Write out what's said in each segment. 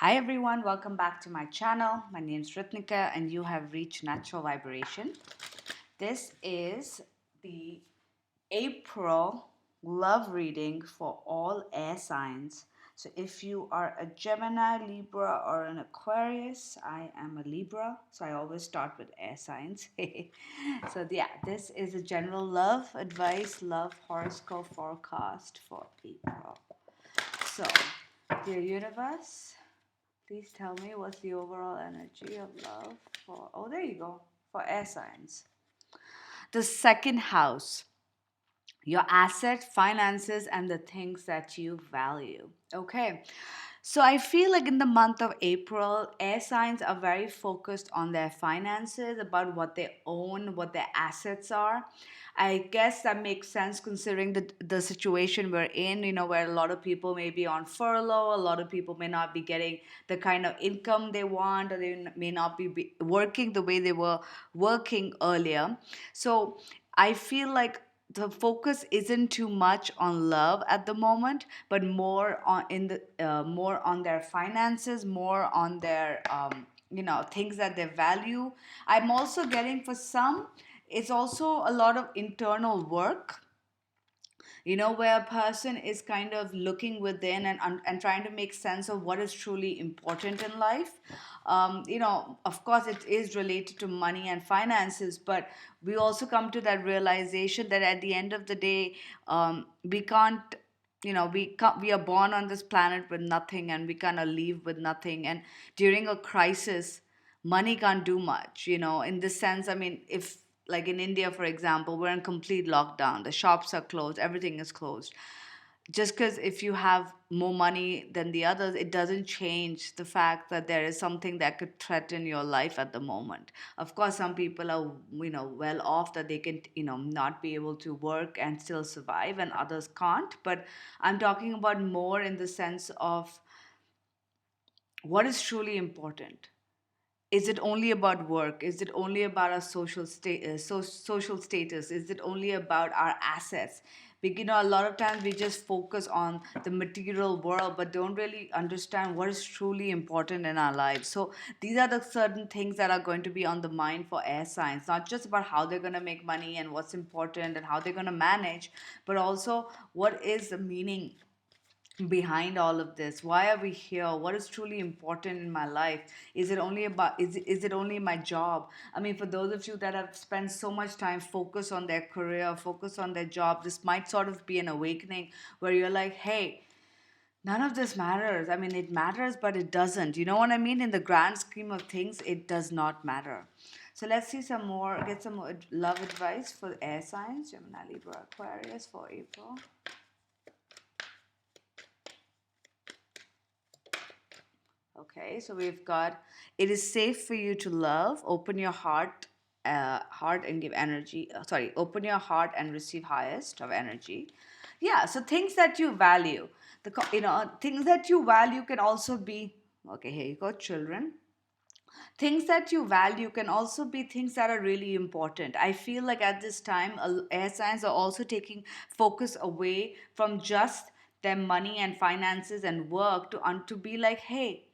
Hi everyone, welcome back to my channel. My name is Ritnika and you have reached Natural Vibration. This is the April love reading for all air signs. So if you are a Gemini, Libra, or an Aquarius, I am a Libra, so I always start with air signs. So yeah, this is a general love advice, love horoscope forecast for April. So, dear universe, please tell me what's the overall energy of love for, oh, there you go, for air signs. The second house, your asset, finances, and the things that you value. Okay. So I feel like in the month of April, air signs are very focused on their finances, about what they own, what their assets are. I guess that makes sense considering the situation we're in, where a lot of people may be on furlough, a lot of people may not be getting the kind of income they want, or they may not be working the way they were working earlier. So I feel like the focus isn't too much on love at the moment, but more on more on their finances, more on their things that they value. I'm also getting, for some, it's also a lot of internal work, where a person is kind of looking within and trying to make sense of what is truly important in life. Of course, it is related to money and finances, but we also come to that realization that at the end of the day, we can't. We are born on this planet with nothing, and we kind of leave with nothing. And during a crisis, money can't do much. In this sense, I mean, if like in India, for example, we're in complete lockdown. The shops are closed, everything is closed. Just because if you have more money than the others, it doesn't change the fact that there is something that could threaten your life at the moment. Of course, some people are, well off that they can, not be able to work and still survive, and others can't. But I'm talking about more in the sense of what is truly important. Is it only about work? Is it only about our social status? Is it only about our assets? A lot of times we just focus on the material world, but don't really understand what is truly important in our lives. So these are the certain things that are going to be on the mind for air signs, not just about how they're going to make money and what's important and how they're going to manage, but also what is the meaning behind all of this. Why are we here? What is truly important in my life? Is it only my job? I mean, for those of you that have spent so much time focused on their career, focused on their job, this might sort of be an awakening where you're like, hey, none of this matters. I mean, it matters, but it doesn't. You know what I mean? In the grand scheme of things, it does not matter. So let's see some more, get some more love advice for air signs, Gemini, Libra, Aquarius for April. Okay, so we've got, it is safe for you to love. Open your heart and give energy. Sorry, open your heart and receive highest of energy. Yeah, so things that you value. Things that you value can also be, okay, here you go, children. Things that you value can also be things that are really important. I feel like at this time, air signs are also taking focus away from just their money and finances and work to be like, hey,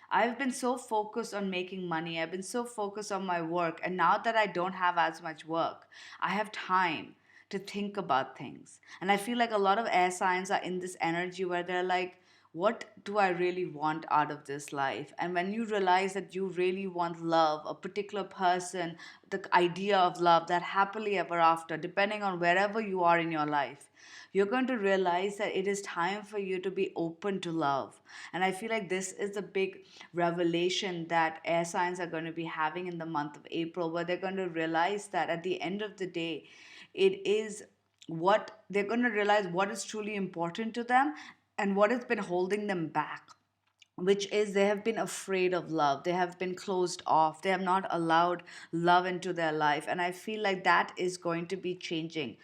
I've been so focused on making money. I've been so focused on my work. And now that I don't have as much work, I have time to think about things. And I feel like a lot of air signs are in this energy where they're like, what do I really want out of this life? And when you realize that you really want love, a particular person, the idea of love, that happily ever after, depending on wherever you are in your life, you're going to realize that it is time for you to be open to love. And I feel like this is the big revelation that air signs are going to be having in the month of April, where they're going to realize that at the end of the day, it is what they're going to realize what is truly important to them and what has been holding them back, which is they have been afraid of love. They have been closed off. They have not allowed love into their life. And I feel like that is going to be changing.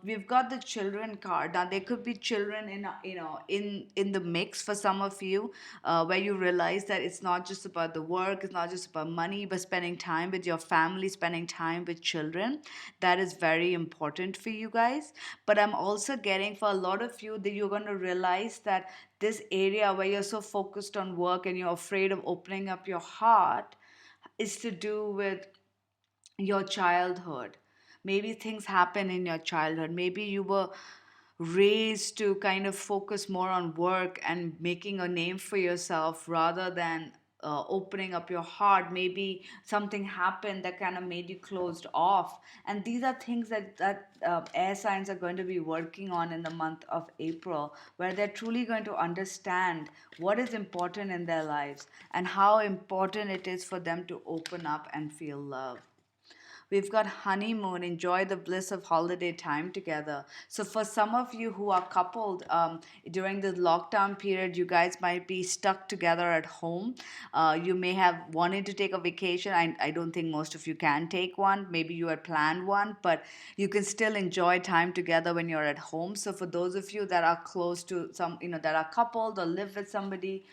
We've got the children card. Now there could be children in in the mix for some of you, where you realize that it's not just about the work, it's not just about money, but spending time with your family, spending time with children. That is very important for you guys. But I'm also getting for a lot of you that you're going to realize that this area where you're so focused on work and you're afraid of opening up your heart is to do with your childhood. Maybe things happen in your childhood. Maybe you were raised to kind of focus more on work and making a name for yourself rather than opening up your heart. Maybe something happened that kind of made you closed off. And these are things that air signs are going to be working on in the month of April, where they're truly going to understand what is important in their lives and how important it is for them to open up and feel love. We've got honeymoon, enjoy the bliss of holiday time together. So, for some of you who are coupled during the lockdown period, you guys might be stuck together at home. You may have wanted to take a vacation. I don't think most of you can take one. Maybe you had planned one, but you can still enjoy time together when you're at home. So, for those of you that are close to some, that are coupled or live with somebody,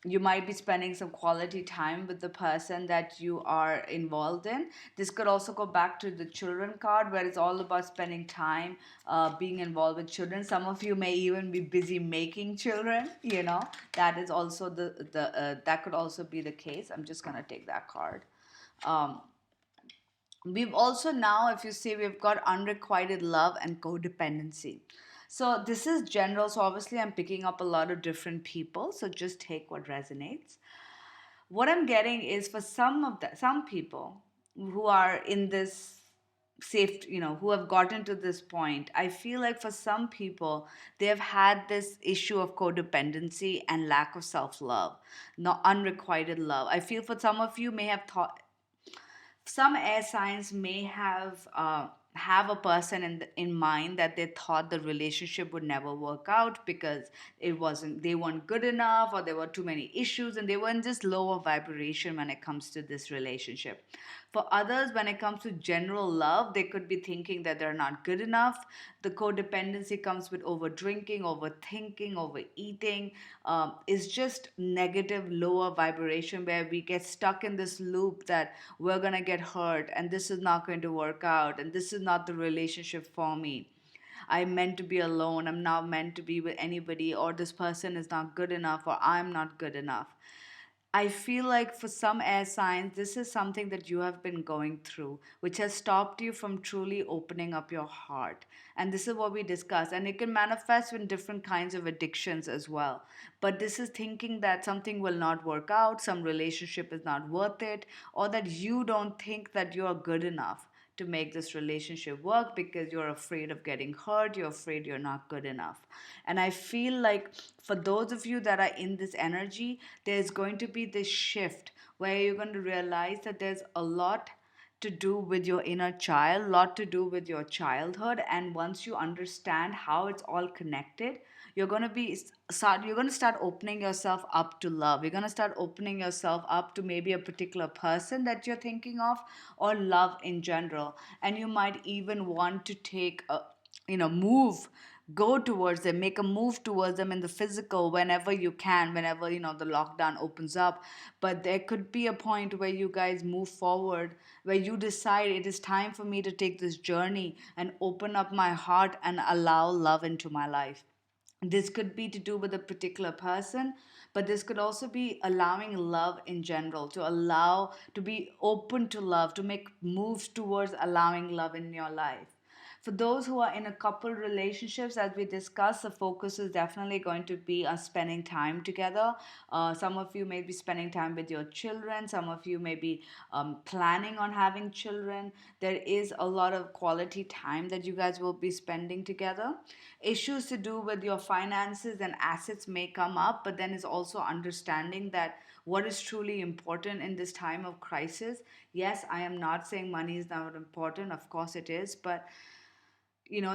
you might be spending some quality time with the person that you are involved in. This could also go back to the children card, where it's all about spending time, being involved with children. Some of you may even be busy making children. That is also that could also be the case. I'm just gonna take that card. Um, we've also now, if you see, we've got unrequited love and codependency. So this is general. So obviously, I'm picking up a lot of different people. So just take what resonates. What I'm getting is for some people who are in this safe, who have gotten to this point, I feel like for some people they have had this issue of codependency and lack of self-love, not unrequited love. I feel for some of you may have thought, some air signs may have a person in mind that they thought the relationship would never work out because they weren't good enough, or there were too many issues, and they were in just lower vibration when it comes to this relationship. For others, when it comes to general love, they could be thinking that they're not good enough. The codependency comes with over drinking, overthinking, overeating. Is just negative, lower vibration, where we get stuck in this loop that we're going to get hurt and this is not going to work out and this is not the relationship for me. I'm meant to be alone. I'm not meant to be with anybody, or this person is not good enough, or I'm not good enough. I feel like for some air signs, this is something that you have been going through, which has stopped you from truly opening up your heart. And this is what we discuss. And it can manifest in different kinds of addictions as well. But this is thinking that something will not work out, some relationship is not worth it, or that you don't think that you are good enough to make this relationship work because you're afraid of getting hurt, you're afraid you're not good enough. And I feel like for those of you that are in this energy, there's going to be this shift where you're going to realize that there's a lot to do with your inner child, lot to do with your childhood. And once you understand how it's all connected, you're going to start opening yourself up to love. You're going to start opening yourself up to maybe a particular person that you're thinking of, or love in general. And you might even want to take a move, go towards them, make a move towards them in the physical whenever you can, whenever the lockdown opens up. But there could be a point where you guys move forward, where you decide it is time for me to take this journey and open up my heart and allow love into my life. This could be to do with a particular person, but this could also be allowing love in general, to allow, to be open to love, to make moves towards allowing love in your life. For those who are in a couple relationships, as we discussed, the focus is definitely going to be on spending time together. Some of you may be spending time with your children. Some of you may be planning on having children. There is a lot of quality time that you guys will be spending together. Issues to do with your finances and assets may come up, but then is also understanding that what is truly important in this time of crisis. Yes, I am not saying money is not important, of course it is, but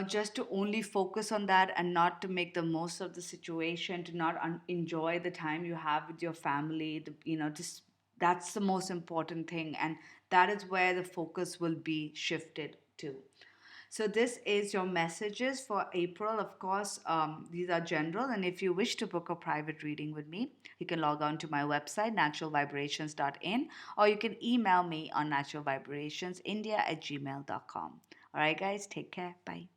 just to only focus on that and not to make the most of the situation, to not enjoy the time you have with your family, just that's the most important thing, and that is where the focus will be shifted to. So this is your messages for April. Of course, these are general. And if you wish to book a private reading with me, you can log on to my website, naturalvibrations.in, or you can email me on naturalvibrationsindia@gmail.com. All right, guys, take care. Bye.